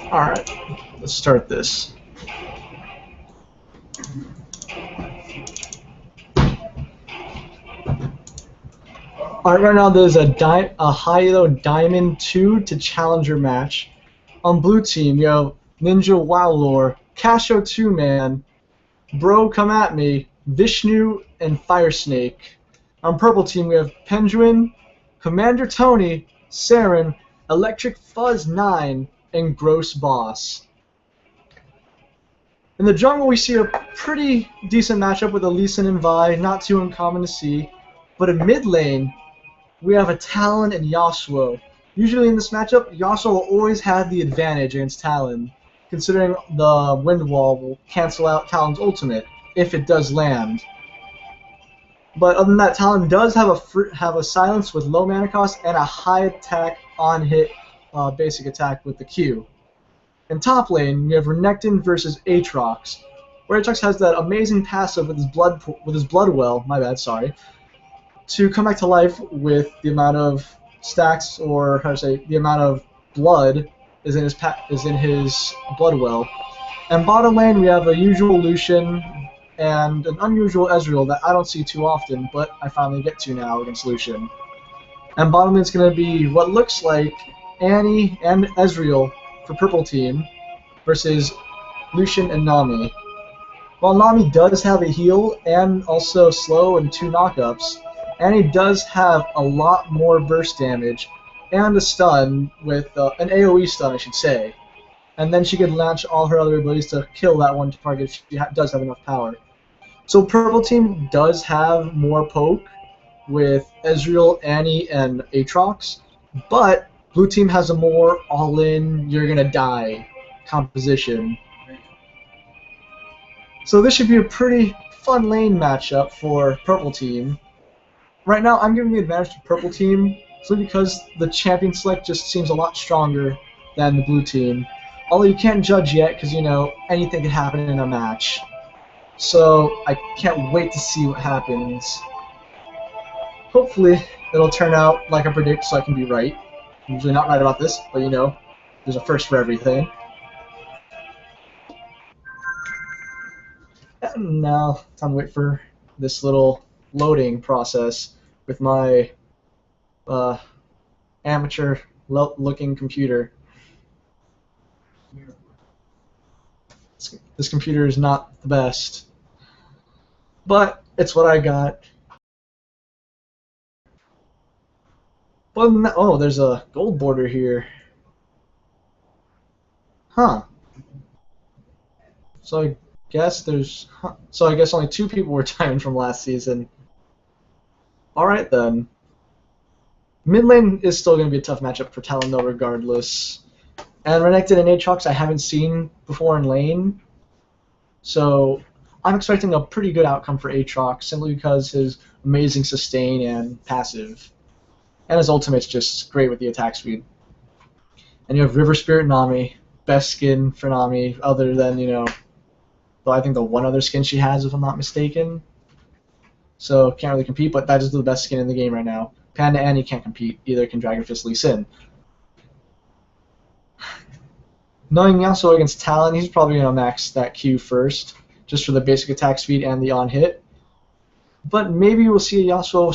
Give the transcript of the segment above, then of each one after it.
Alright, let's start this. Alright, right now there's a high-elo Diamond 2 to Challenger match. On blue team, you have Ninja Wowlore, Casho 2-Man, Bro Come At Me, Vishnu, and Fire Snake. On purple team, we have Penguin, Commander Tony, Saren, Electric Fuzz 9, and Gross Boss. In the jungle, we see a pretty decent matchup with Lee and Vi, not too uncommon to see. But in mid lane, we have a Talon and Yasuo. Usually in this matchup, Yasuo will always have the advantage against Talon, considering the Wind Wall will cancel out Talon's ultimate, if it does land. But other than that, Talon does have a silence with low mana cost and a high attack on hit basic attack with the Q. In top lane, we have Renekton versus Aatrox, where Aatrox has that amazing passive with his blood well, to come back to life with the amount of stacks, or how to say, the amount of blood is in his blood well. And bottom lane, we have a usual Lucian and an unusual Ezreal that I don't see too often, but I finally get to now against Lucian. And bottom lane is going to be what looks like Annie and Ezreal for purple team versus Lucian and Nami. While Nami does have a heal and also slow and 2 knockups, Annie does have a lot more burst damage and a stun with an AoE stun, I should say. And then she could launch all her other abilities to kill that one target if she does have enough power. So purple team does have more poke with Ezreal, Annie, and Aatrox, but blue team has a more all-in, you're gonna die composition. So this should be a pretty fun lane matchup for purple team. Right now, I'm giving the advantage to purple team simply because the champion select just seems a lot stronger than the blue team. Although you can't judge yet because, you know, anything could happen in a match. So I can't wait to see what happens. Hopefully, it'll turn out like I predict so I can be right. I'm usually not right about this, but you know, there's a first for everything. And now, time to wait for this little loading process with my amateur-looking computer. This computer is not the best, but it's what I got. But oh, there's a gold border here. Huh. So I guess only 2 people were diamond from last season. Alright then. Mid lane is still going to be a tough matchup for Talon though regardless. And Renekton and Aatrox I haven't seen before in lane. So I'm expecting a pretty good outcome for Aatrox simply because his amazing sustain and passive. And his ultimate's just great with the attack speed. And you have River Spirit Nami, best skin for Nami other than, you know, well, I think the one other skin she has if I'm not mistaken. So can't really compete, but that is the best skin in the game right now. Panda Annie can't compete, either can Dragon Fist Lee Sin. Knowing Yasuo against Talon, he's probably going to max that Q first, just for the basic attack speed and the on-hit. But maybe we'll see Yasuo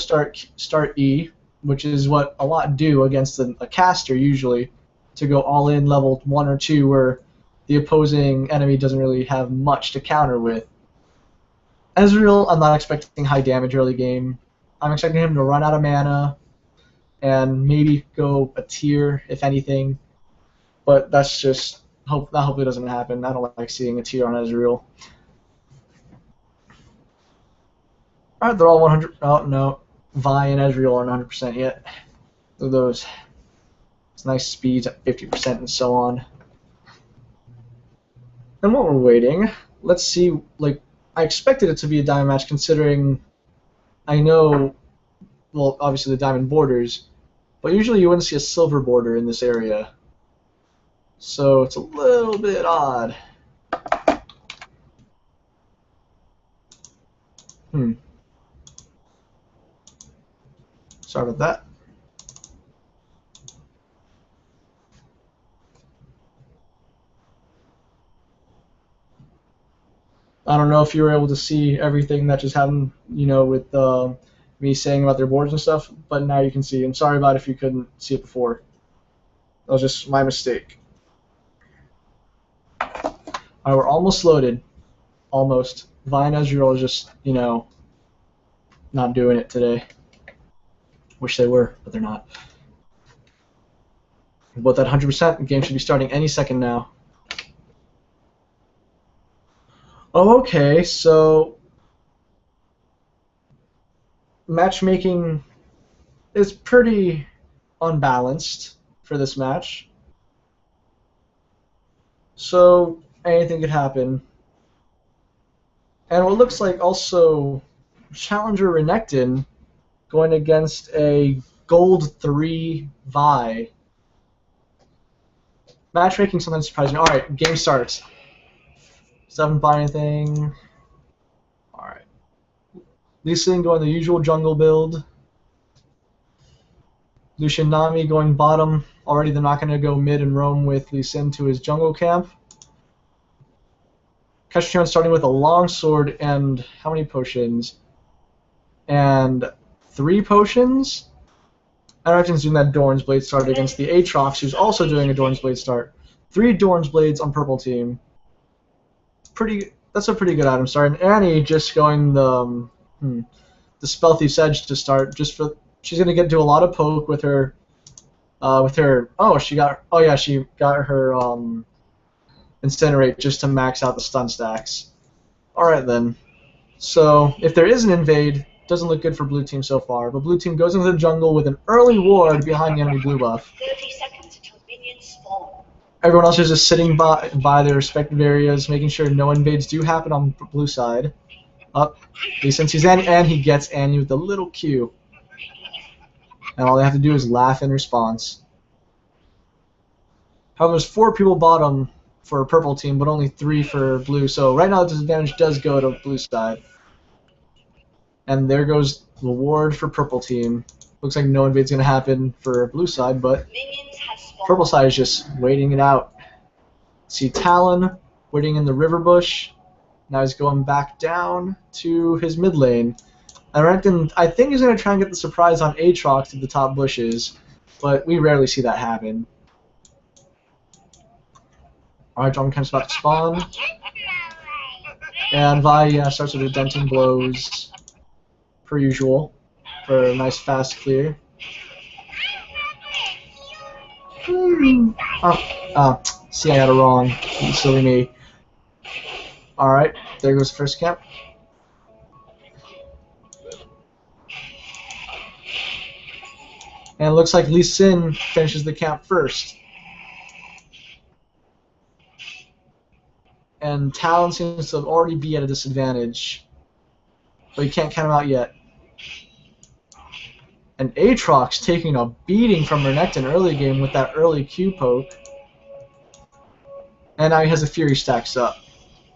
start E, which is what a lot do against a caster usually, to go all in level 1 or 2 where the opposing enemy doesn't really have much to counter with. Ezreal, I'm not expecting high damage early game. I'm expecting him to run out of mana and maybe go a tier, if anything. But that's just that hopefully doesn't happen. I don't like seeing a tier on Ezreal. Alright, they're all 100. Oh no, Vi and Ezreal aren't 100% yet. Look at those. It's nice speeds at 50% and so on. And while we're waiting, let's see. Like, I expected it to be a diamond match, considering I know, well, obviously the diamond borders, but usually you wouldn't see a silver border in this area. So it's a little bit odd. Sorry about that. I don't know if you were able to see everything that just happened, with me saying about their boards and stuff, but now you can see. I'm sorry about if you couldn't see it before. That was just my mistake. Alright, we're almost loaded. Almost. Vi and Ezreal is just, not doing it today. Wish they were, but they're not. But that 100%, the game should be starting any second now. Oh, okay, so matchmaking is pretty unbalanced for this match. So anything could happen. And what looks like also Challenger Renekton going against a Gold 3 Vi. Matchmaking sometimes surprising. Alright, game starts. Still haven't bought anything. Alright. Lee Sin going the usual jungle build. Lucian Nami going bottom. Already they're not going to go mid and roam with Lee Sin to his jungle camp. Keshion starting with a longsword and how many potions? And 3 potions? Arachn's doing that Dorn's Blade start against the Aatrox, who's also doing a Dorn's Blade start. 3 Dorn's Blades on purple team. That's a pretty good item start. And Annie just going the Spell Thief's Edge to start. She's gonna do a lot of poke with her. She got her Incinerate just to max out the stun stacks. Alright then. So if there is an invade, doesn't look good for blue team so far. But blue team goes into the jungle with an early ward behind the enemy blue buff. 30 seconds until minions spawn. Everyone else is just sitting by their respective areas, making sure no invades do happen on blue side. Up, since he's Annie, and he gets Annie with a little Q. And all they have to do is laugh in response. However, there's 4 people bottom for purple team, but only 3 for blue. So right now the disadvantage does go to blue side. And there goes the ward for purple team. Looks like no invade's gonna happen for blue side, but purple side is just waiting it out. See Talon waiting in the river bush. Now he's going back down to his mid lane. And Renekton, I think he's gonna try and get the surprise on Aatrox to the top bushes, but we rarely see that happen. Alright, John Kemp's about to spawn. And Vi starts with the denting blows, per usual, for a nice fast clear. See, I got it wrong. Silly me. Alright, there goes the first camp. And it looks like Lee Sin finishes the camp first. And Talon seems to already be at a disadvantage. But you can't count him out yet. And Aatrox taking a beating from Renekton early game with that early Q poke. And now he has a Fury stacks up.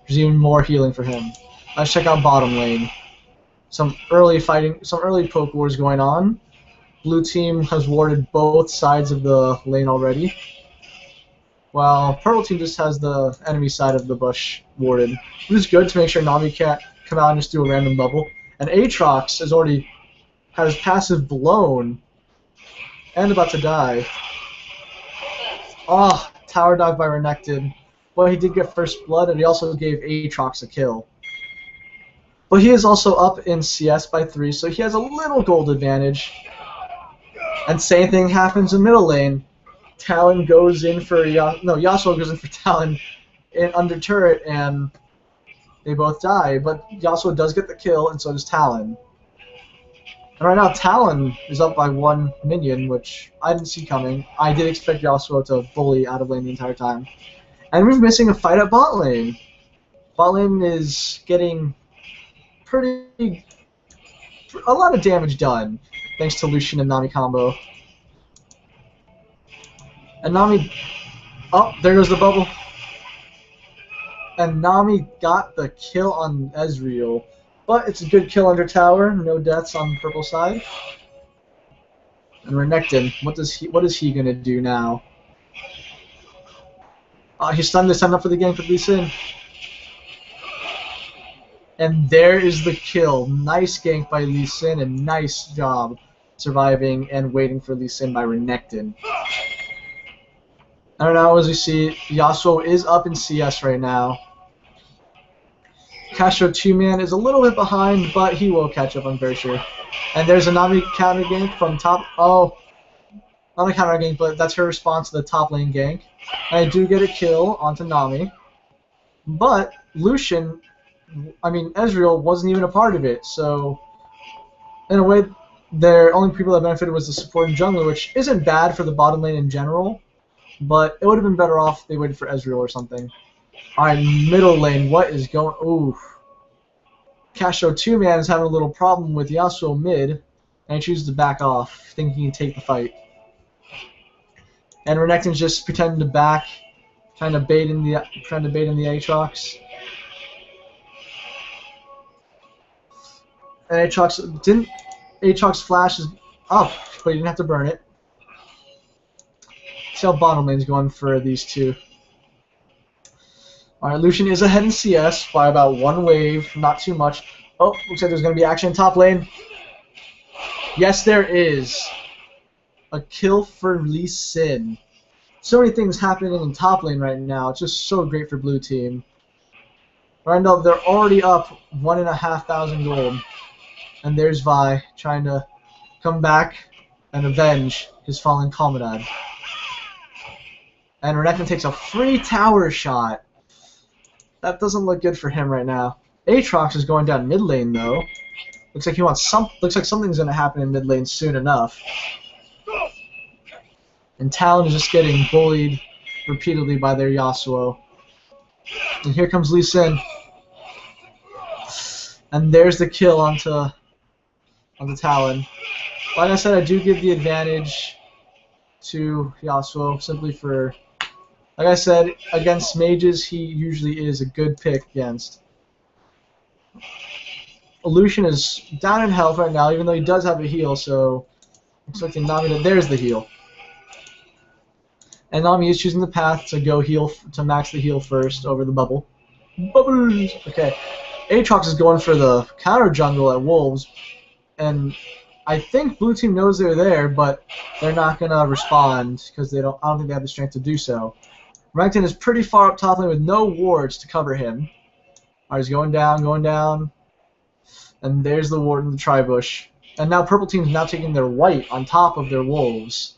There's even more healing for him. Let's check out bottom lane. Some early poke wars going on. Blue team has warded both sides of the lane already, while purple team just has the enemy side of the bush warded, which is good to make sure Nami can't come out and just do a random bubble. And Aatrox has already had his passive blown and about to die. Oh, tower dog by Renekton. But he did get first blood, and he also gave Aatrox a kill. But he is also up in CS by 3, so he has a little gold advantage. And same thing happens in middle lane. Talon goes in for Yasuo goes in for Talon under turret, and they both die. But Yasuo does get the kill, and so does Talon. And right now Talon is up by 1 minion, which I didn't see coming. I did expect Yasuo to bully out of lane the entire time. And we're missing a fight at bot lane. Bot lane is getting a lot of damage done, thanks to Lucian and Nami combo. And Nami, oh, there goes the bubble. And Nami got the kill on Ezreal, but it's a good kill under tower, no deaths on the purple side. And Renekton, what is he gonna do now? He's stunned this time up for the game for Lee Sin. And there is the kill. Nice gank by Lee Sin, and nice job surviving and waiting for Lee Sin by Renekton. I don't know, as we see, Yasuo is up in CS right now. Castro 2-man is a little bit behind, but he will catch up, I'm very sure. And there's a Nami counter gank from top. Oh, not a counter gank, but that's her response to the top lane gank. And I do get a kill onto Nami. But Ezreal wasn't even a part of it, so in a way, the only people that benefited was the support and jungler, which isn't bad for the bottom lane in general, but it would have been better off if they waited for Ezreal or something. Alright, middle lane, what is going... Ooh. Castro 2-man is having a little problem with Yasuo mid, and he chooses to back off, thinking he can take the fight. And Renekton's just pretending to back, trying to bait in the Aatrox. And Aatrox flash is up, but he didn't have to burn it. See how bottom lane's going for these two. Alright, Lucian is ahead in CS by about one wave, not too much. Oh, looks like there's going to be action in top lane. Yes, there is. A kill for Lee Sin. So many things happening in top lane right now. It's just so great for blue team. Right now, they're already up 1,500 gold. And there's Vi trying to come back and avenge his fallen comrade. And Renekton takes a free tower shot. That doesn't look good for him right now. Aatrox is going down mid lane though. Looks like he wants looks like something's gonna happen in mid lane soon enough. And Talon is just getting bullied repeatedly by their Yasuo. And here comes Lee Sin. And there's the kill onto Talon. Like I said, I do give the advantage to Yasuo simply for, like I said, against mages he usually is a good pick against. Lucian is down in health right now, even though he does have a heal, so I'm expecting Nami to... There's the heal. And Nami is choosing the path to go heal, to max the heal first over the bubble. Bubbles! Okay. Aatrox is going for the counter jungle at Wolves, and I think blue team knows they're there, but they're not gonna respond because I don't think they have the strength to do so. Renekton is pretty far up top lane with no wards to cover him. Alright, he's going down. And there's the ward in the tri-bush. And now purple team's now taking their white on top of their wolves.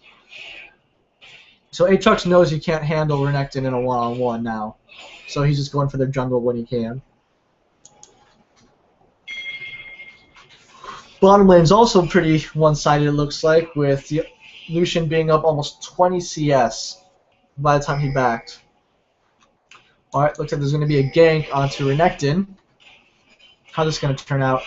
So Aatrox knows he can't handle Renekton in a one-on-one now. So he's just going for their jungle when he can. Bottom lane's also pretty one-sided, it looks like, with Lucian being up almost 20 CS by the time he backed. Alright, looks like there's going to be a gank onto Renekton. How's this going to turn out?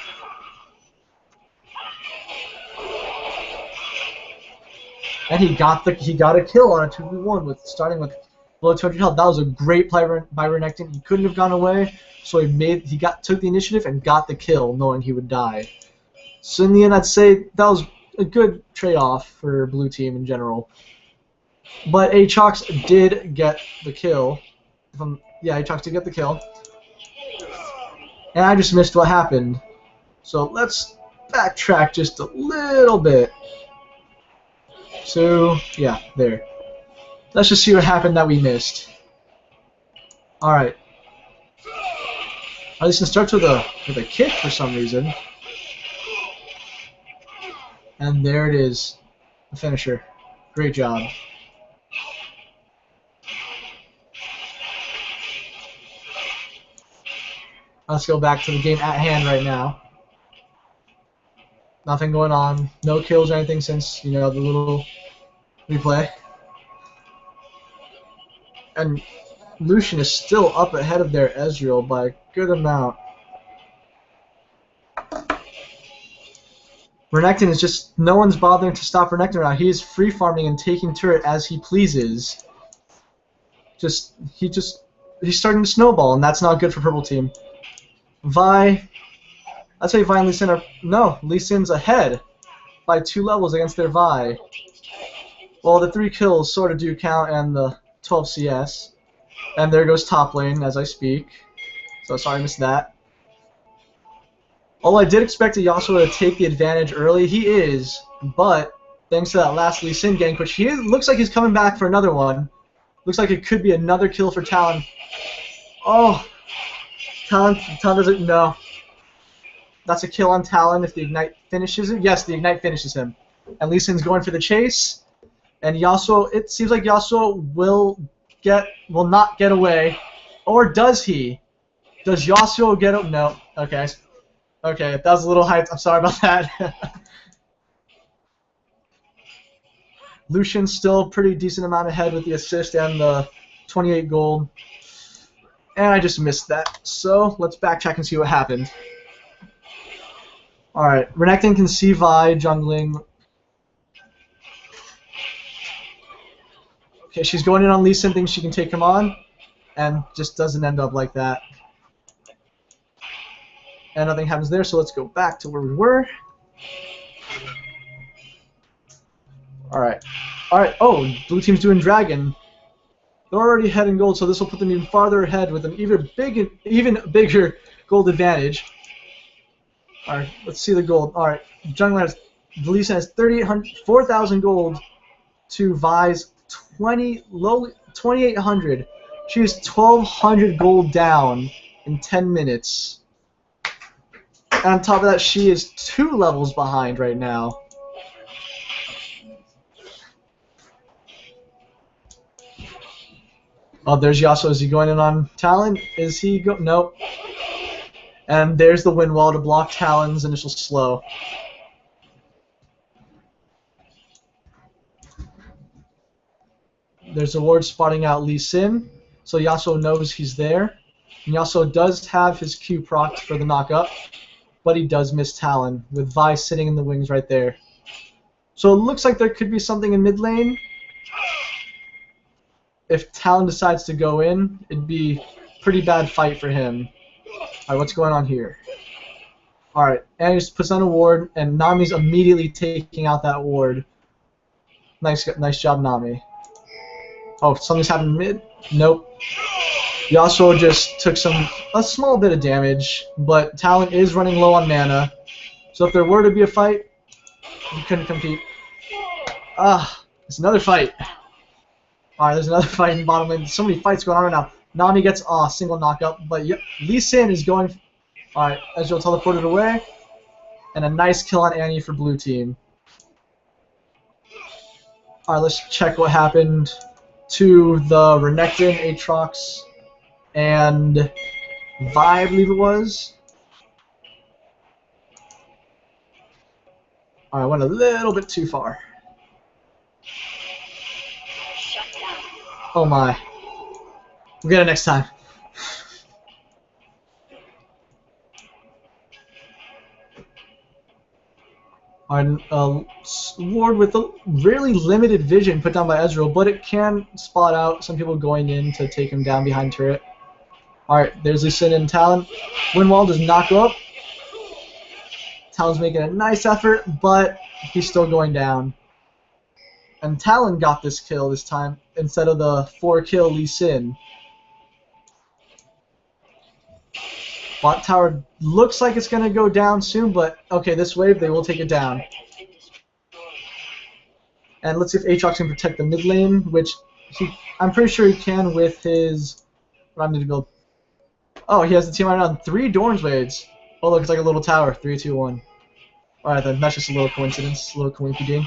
And he got a kill on a 2v1 starting with below 200 health. That was a great play by Renekton. He couldn't have gone away, so he took the initiative and got the kill, knowing he would die. So in the end, I'd say that was a good trade-off for blue team in general. But Aatrox did get the kill. Aatrox did get the kill. And I just missed what happened. So let's backtrack just a little bit. So, yeah, there. Let's just see what happened that we missed. Alright. At least it starts with a kick for some reason. And there it is. The finisher. Great job. Let's go back to the game at hand right now. Nothing going on. No kills or anything since, the little replay. And Lucian is still up ahead of their Ezreal by a good amount. Renekton is just... No one's bothering to stop Renekton now. He is free farming and taking turret as he pleases. He's starting to snowball, and that's not good for purple team. Vi, I'd say Vi and Lee Sin are... No, Lee Sin's ahead by 2 levels against their Vi. Well, the 3 kills sort of do count and the 12 CS. And there goes top lane as I speak. So sorry I missed that. Although I did expect Yasuo to take the advantage early, he is, but thanks to that last Lee Sin gank, which looks like he's coming back for another one. Looks like it could be another kill for Talon. Oh, Talon doesn't know. That's a kill on Talon if the Ignite finishes it. Yes, the Ignite finishes him. And Lee Sin's going for the chase. And Yasuo, it seems like Yasuo will not get away. Or does he? Does Yasuo get up? No. Okay. Okay, that was a little hyped. I'm sorry about that. Lucian's still pretty decent amount ahead with the assist and the 28 gold. And I just missed that. So let's backtrack and see what happened. Alright, Renekton can see Vi jungling. Okay, she's going in on Lee Sin, thinks she can take him on, and just doesn't end up like that. And nothing happens there, so let's go back to where we were. Alright. Alright, oh, blue team's doing Dragon. They're already ahead in gold, so this will put them even farther ahead with an even bigger gold advantage. Alright, let's see the gold. Alright, Lee Sin has 4,000 gold to Vi's 2,800. She is 1,200 gold down in 10 minutes. And on top of that, she is 2 levels behind right now. Oh, there's Yasuo. Is he going in on Talon? Is he go? Nope. And there's the wind wall to block Talon's initial slow. There's a ward spotting out Lee Sin, so Yasuo knows he's there. And Yasuo does have his Q procced for the knockup, but he does miss Talon, with Vi sitting in the wings right there. So it looks like there could be something in mid lane. If Talon decides to go in, it'd be a pretty bad fight for him. Alright, what's going on here? Alright, and he just puts on a ward, and Nami's immediately taking out that ward. Nice job, Nami. Oh, something's happened mid? Nope. Yasuo just took a small bit of damage, but Talon is running low on mana. So if there were to be a fight, he couldn't compete. It's another fight. Alright, there's another fight in bottom lane. So many fights going on right now. Nami gets a single knockup, but Lee Sin is going. Alright, Ezreal teleported away. And a nice kill on Annie for blue team. Alright, let's check what happened to the Renekton, Aatrox, and Vi, I believe it was. Alright, I went a little bit too far. Oh my. We'll get it next time. Alright, ward with a really limited vision put down by Ezreal, but it can spot out some people going in to take him down behind turret. Alright, there's Lee Sin and Talon. Windwall does not go up. Talon's making a nice effort, but he's still going down. And Talon got this kill this time instead of the 4-kill Lee Sin. Bot tower looks like it's going to go down soon, but okay, this wave, they will take it down. And let's see if Aatrox can protect the mid lane, which I'm pretty sure he can with his... What I'm going to build. Oh, he has the team right on 3 Dorn's Waves. Oh, look, it's like a little tower. 3, 2, 1. Alright then, that's just a little coincidence. A little coinky-ding.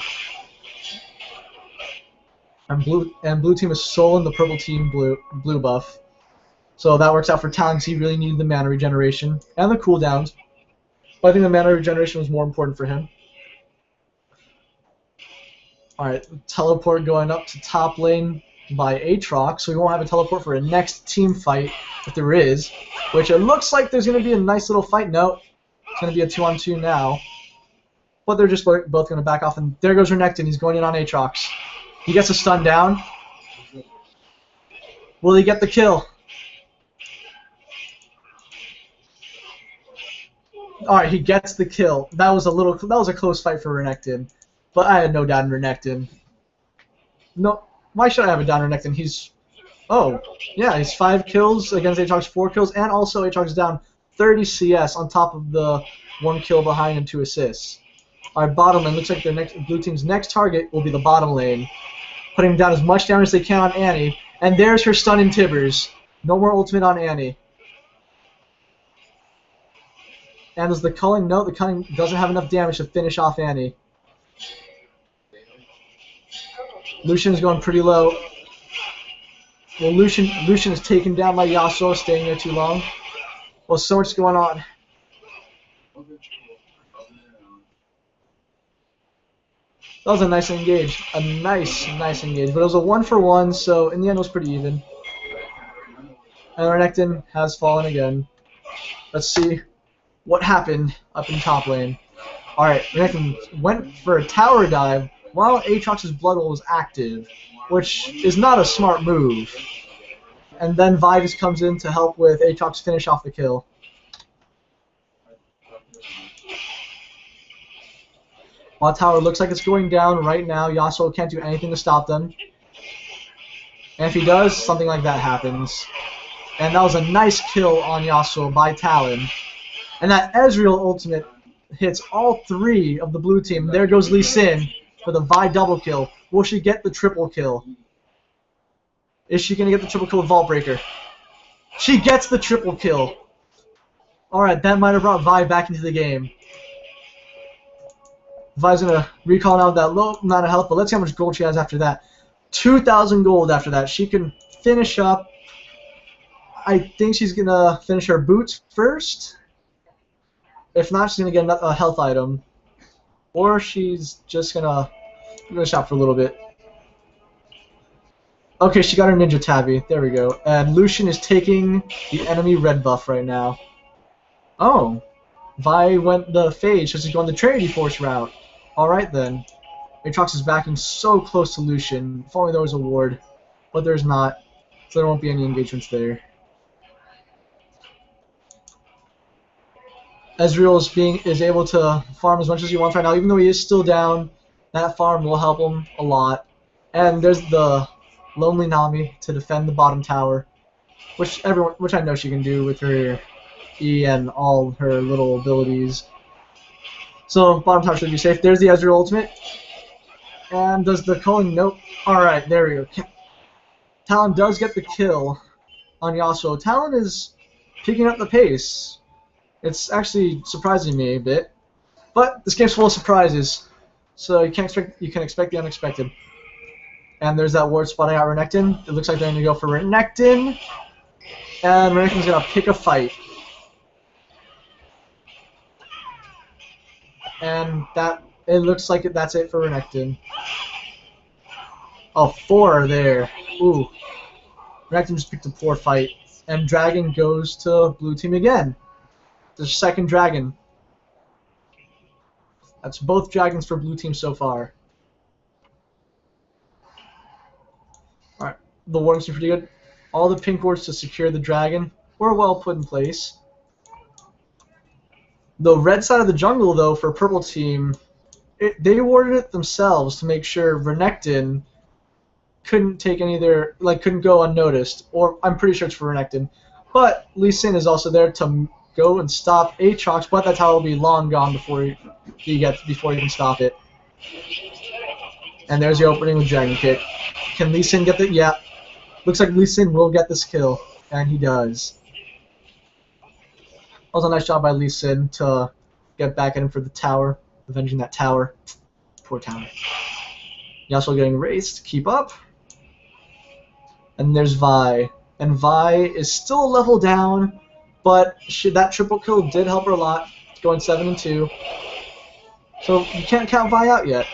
And blue team is soloing the purple team blue buff. So that works out for Talon because he really needed the mana regeneration and the cooldowns. But I think the mana regeneration was more important for him. Alright, teleport going up to top lane by Aatrox, so we won't have a teleport for a next team fight if there is. Which it looks like there's going to be a nice little fight. No, it's going to be a 2-on-2 now. But they're just both going to back off, and there goes Renekton. He's going in on Aatrox. He gets a stun down. Will he get the kill? Alright, he gets the kill. That was a close fight for Renekton. But I had no doubt in Renekton. No, why should I have a doubt in Renekton? He's... Oh, yeah, he's 5 kills against Aatrox, 4 kills, and also Aatrox down 30 CS on top of the 1 kill behind and 2 assists. Our bottom lane looks like their blue team's next target will be the bottom lane, putting down as much damage as they can on Annie. And there's her stun in Tibbers. No more ultimate on Annie. And does the culling? No, the culling doesn't have enough damage to finish off Annie. Lucian is going pretty low. Well, Lucian is taken down by Yasuo, staying there too long. Well, so much going on. That was a nice engage. A nice engage. But it was a 1-for-1, so in the end it was pretty even. And Renekton has fallen again. Let's see what happened up in top lane. Alright, Renekton went for a tower dive while Aatrox's Blood Bowl was active, which is not a smart move. And then Vi just comes in to help with Aatrox finish off the kill. While tower looks like it's going down right now, Yasuo can't do anything to stop them. And if he does, something like that happens. And that was a nice kill on Yasuo by Talon. And that Ezreal ultimate hits all 3 of the blue team. There goes Lee Sin for the Vi double kill. Will she get the triple kill? Is she going to get the triple kill with Vault Breaker? She gets the triple kill. Alright, that might have brought Vi back into the game. Vi's going to recall now with that low amount of health, but let's see how much gold she has after that. 2,000 gold after that. She can finish up. I think she's going to finish her boots first. If not, she's going to get a health item. Or she's just going to shop for a little bit. Okay, she got her Ninja Tabby. There we go. And Lucian is taking the enemy red buff right now. Oh. Vi went the Phage, so she's going the Trinity Force route. Alright then. Aatrox is backing so close to Lucian. If only there was a ward. But there's not. So there won't be any engagements there. Ezreal is able to farm as much as he wants right now, even though he is still down. That farm will help him a lot. And there's the Lonely Nami to defend the bottom tower, which I know she can do with her E and all her little abilities. So bottom tower should be safe. There's the Ezreal ultimate. And does the culling? Nope. Alright, there we go. Talon does get the kill on Yasuo. Talon is picking up the pace. It's actually surprising me a bit. But this game's full of surprises. So you can expect the unexpected. And there's that ward spotting out Renekton. It looks like they're going to go for Renekton. And Renekton's going to pick a fight. And it looks like that's it for Renekton. Oh, 4 there. Ooh. Renekton just picked a poor fight. And Dragon goes to blue team again. The second Dragon. That's both Dragons for blue team so far. Alright, the wards are pretty good. All the pink wards to secure the Dragon were well put in place. The red side of the jungle, though, for purple team, they warded it themselves to make sure Renekton couldn't take couldn't go unnoticed. Or I'm pretty sure it's for Renekton. But Lee Sin is also there to go and stop Aatrox, but that tower will be long gone before he can stop it. And there's the opening with Dragon Kick. Can Lee Sin get the? Yeah. Looks like Lee Sin will get this kill, and he does. That was a nice job by Lee Sin to get back at him for the tower, avenging that tower. Poor tower. Yasuo getting raised. Keep up. And there's Vi. And Vi is still a level down, but that triple kill did help her a lot, going 7-2. So you can't count Vi out yet.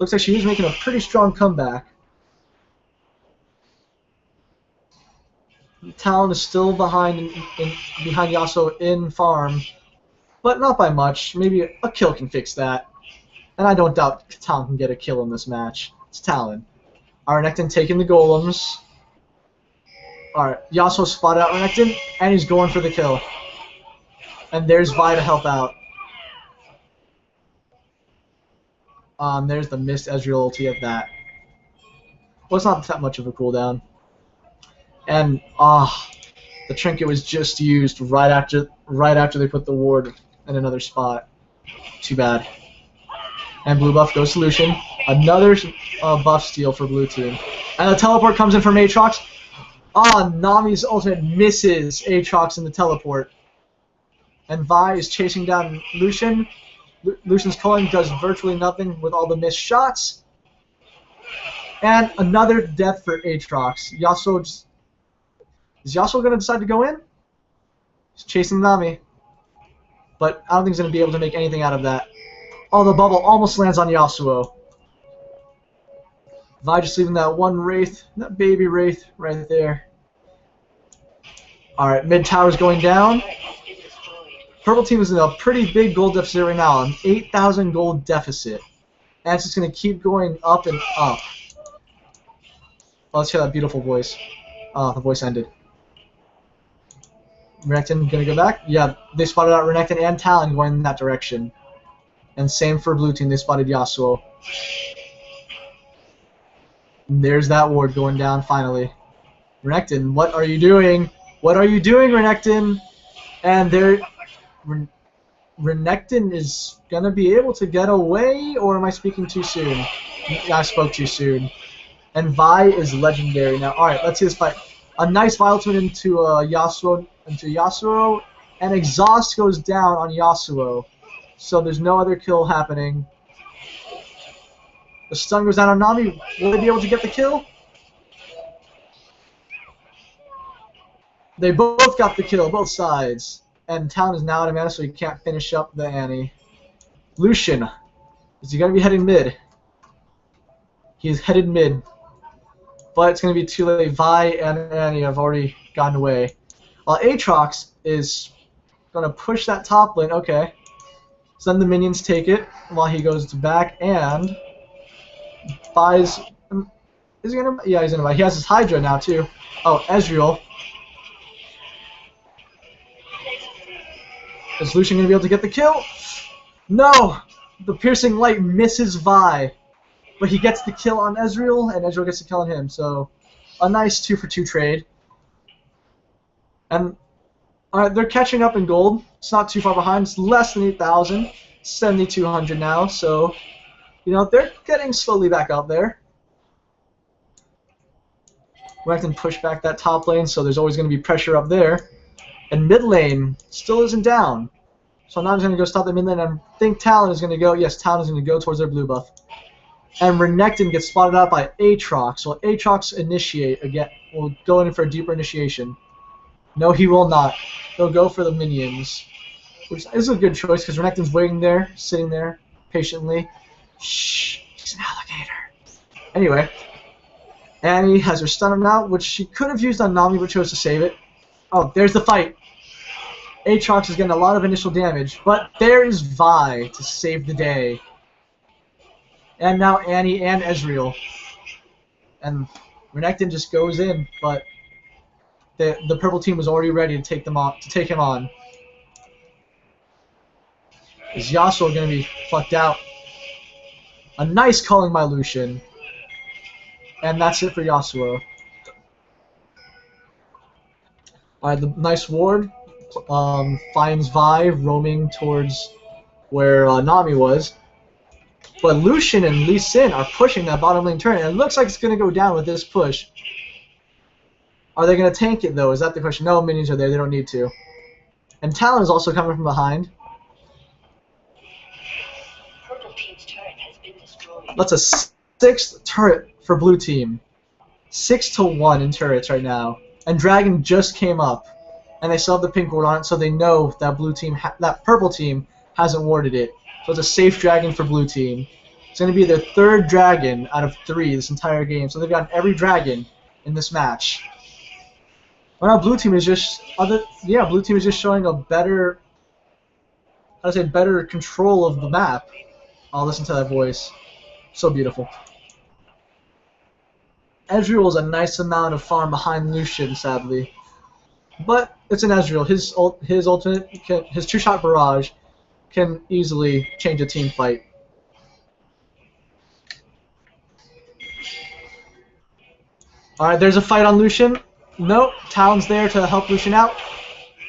Looks like she was making a pretty strong comeback. Talon is still behind Yasuo in farm, but not by much. Maybe a kill can fix that. And I don't doubt Talon can get a kill in this match. It's Talon. Alright, Renekton taking the golems. Alright, Yasuo spotted out Renekton, and he's going for the kill. And there's Vi to help out. There's the missed Ezreal ulti at that. Well, it's not that much of a cooldown. And the trinket was just used right after they put the ward in another spot. Too bad. And blue buff goes to Lucian. Another buff steal for blue team. And the teleport comes in from Aatrox. Ah, Nami's ultimate misses Aatrox in the teleport. And Vi is chasing down Lucian. Lucian's culling does virtually nothing with all the missed shots. And another death for Aatrox. Is Yasuo going to decide to go in? He's chasing Nami. But I don't think he's going to be able to make anything out of that. Oh, the bubble almost lands on Yasuo. Vi just leaving that one Wraith, that baby Wraith right there. Alright, mid tower's going down. Purple team is in a pretty big gold deficit right now, an 8,000 gold deficit. And it's just going to keep going up and up. Oh, let's hear that beautiful voice. Oh, the voice ended. Renekton going to go back? Yeah, they spotted out Renekton and Talon going in that direction. And same for blue team, they spotted Yasuo. And there's that ward going down finally. Renekton, what are you doing? What are you doing, Renekton? And there, Renekton is going to be able to get away, or am I speaking too soon? I spoke too soon. And Vi is legendary now. Alright, let's see this fight. A nice Vi ultimate into Yasuo, and exhaust goes down on Yasuo. So there's no other kill happening. The stun goes down on Nami. Will they be able to get the kill? They both got the kill, both sides. And Talon is now out of mana, so he can't finish up the Annie. Lucian. Is he going to be heading mid? He's headed mid. But it's going to be too late. Vi and Annie have already gotten away. While Aatrox is going to push that top lane. Okay. So then the minions take it while he goes back, and buys. Is he gonna? Yeah, he's gonna buy. He has his Hydra now too. Oh, Ezreal. Is Lucian gonna be able to get the kill? No! The piercing light misses Vi, but he gets the kill on Ezreal, and Ezreal gets the kill on him. So, a nice 2-for-2 trade. And they're catching up in gold. It's not too far behind. It's less than 8,000. 7,200 now. So, you know, they're getting slowly back up there. Renekton push back that top lane, so there's always going to be pressure up there. And mid lane still isn't down. So now I'm just going to go stop the mid lane. I think Talon is going to go. Yes, Talon is going to go towards their blue buff. And Renekton gets spotted out by Aatrox. So Aatrox initiate again. Will go in for a deeper initiation. No, he will not. He'll go for the minions, which is a good choice because Renekton's waiting there, sitting there patiently. Shh, he's an alligator. Anyway, Annie has her stun now, which she could have used on Nami, but chose to save it. Oh, there's the fight. Aatrox is getting a lot of initial damage, but there is Vi to save the day. And now Annie and Ezreal. And Renekton just goes in, but the purple team was already ready to take him on. Is Yasuo going to be fucked out? A nice calling by Lucian. And that's it for Yasuo. Alright, the nice ward finds Vi roaming towards where Nami was. But Lucian and Lee Sin are pushing that bottom lane turret, and it looks like it's going to go down with this push. Are they going to tank it, though? Is that the question? No, minions are there. They don't need to. And Talon is also coming from behind. Purple team's turret has been destroyed. That's a 6th turret for blue team. 6-1 in turrets right now. And Dragon just came up. And they still have the pink ward on it, so they know that that purple team hasn't warded it. So it's a safe dragon for blue team. It's going to be their 3rd dragon out of 3 this entire game. So they've gotten every dragon in this match. Well, now blue team is just blue team is just showing a better, better control of the map. I'll listen to that voice. So beautiful. Ezreal is a nice amount of farm behind Lucian, sadly. But it's an Ezreal. His ultimate, his 2-shot barrage can easily change a team fight. Alright, there's a fight on Lucian. Nope, Talon's there to help Lucian out.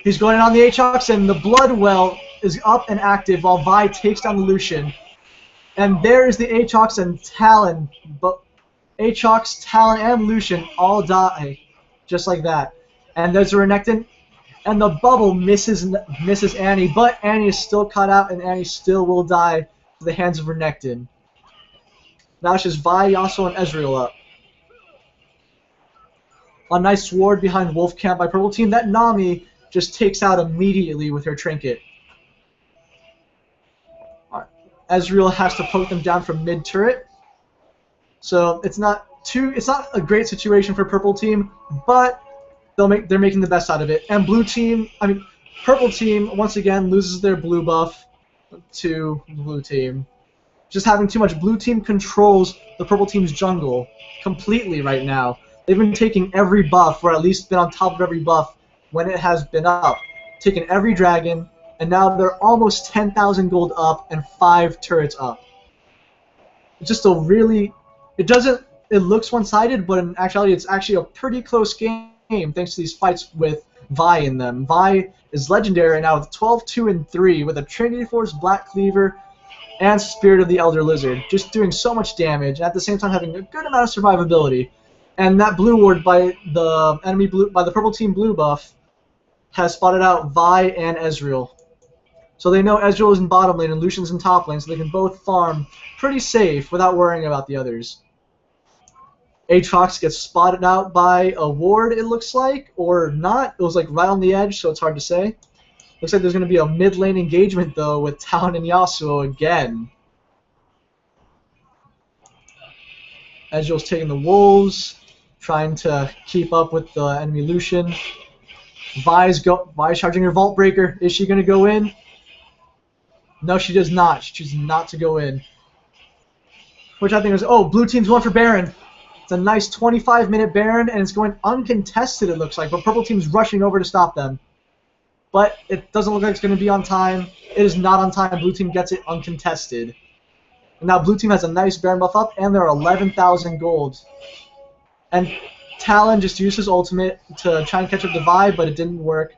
He's going in on the Aatrox, and the blood well is up and active while Vi takes down the Lucian. And there is the Aatrox and Talon. But Aatrox, Talon, and Lucian all die. Just like that. And there's a Renekton. And the bubble misses Annie. But Annie is still caught out, and Annie still will die to the hands of Renekton. Now it's just Vi, Yasuo, and Ezreal up. A nice ward behind Wolf Camp by Purple Team. That Nami just takes out immediately with her trinket. Right. Ezreal has to poke them down from mid turret. So it's not a great situation for Purple Team, but they're making the best out of it. And Purple Team once again loses their blue buff to Blue Team. Just having too much. Blue Team controls the Purple Team's jungle completely right now. They've been taking every buff, or at least been on top of every buff when it has been up. Taking every dragon, and now they're almost 10,000 gold up and 5 turrets up. It's just a really... It looks one-sided, but in actuality it's actually a pretty close game thanks to these fights with Vi in them. Vi is legendary right now with 12, 2, and 3 with a Trinity Force, Black Cleaver, and Spirit of the Elder Lizard. Just doing so much damage, and at the same time having a good amount of survivability. And that blue ward by the Purple Team blue buff has spotted out Vi and Ezreal. So they know Ezreal is in bottom lane and Lucian's in top lane, so they can both farm pretty safe without worrying about the others. Aatrox gets spotted out by a ward, it looks like, or not. It was like right on the edge, so it's hard to say. Looks like there's going to be a mid lane engagement though with Talon and Yasuo again. Ezreal's taking the wolves, trying to keep up with the enemy Lucian. Vi's charging her Vault Breaker. Is she going to go in? No, she does not. She chooses not to go in. Which I think is... Oh, Blue Team's going for Baron. It's a nice 25-minute Baron, and it's going uncontested, it looks like. But Purple Team's rushing over to stop them. But it doesn't look like it's going to be on time. It is not on time. Blue Team gets it uncontested. And now Blue Team has a nice Baron buff up, and they're 11,000 gold. And Talon just used his ultimate to try and catch up to Vi, but it didn't work.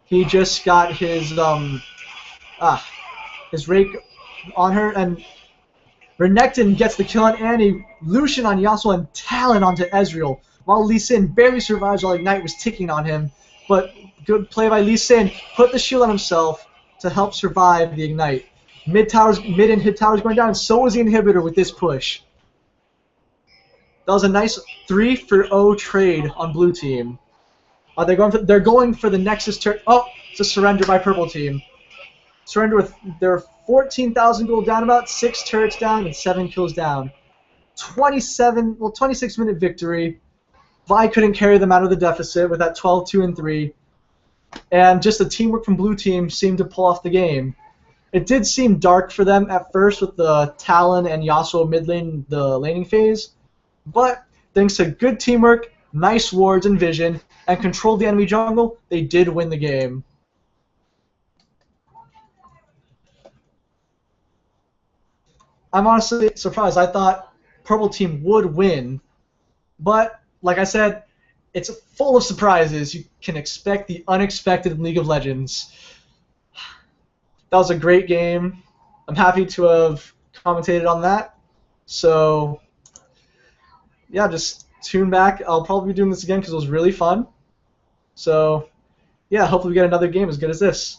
He just got his rake on her, and Renekton gets the kill on Annie, Lucian on Yasuo, and Talon onto Ezreal, while Lee Sin barely survives while Ignite was ticking on him. But good play by Lee Sin, put the shield on himself to help survive the Ignite. Mid and hit towers going down, and so was the inhibitor with this push. That was a nice 3-for-0 trade on Blue Team. They're going for the Nexus turret. Oh, it's a surrender by Purple Team. Surrender with their 14,000 gold down, about 6 turrets down and 7 kills down. 26-minute victory. Vi couldn't carry them out of the deficit with that 12, 2, and 3. And just the teamwork from Blue Team seemed to pull off the game. It did seem dark for them at first with the Talon and Yasuo mid lane, the laning phase. But thanks to good teamwork, nice wards and vision, and control the enemy jungle, they did win the game. I'm honestly surprised. I thought Purple Team would win, but like I said, it's full of surprises. You can expect the unexpected in League of Legends. That was a great game. I'm happy to have commentated on that. So, yeah, just tune back. I'll probably be doing this again because it was really fun. So, yeah, hopefully we get another game as good as this.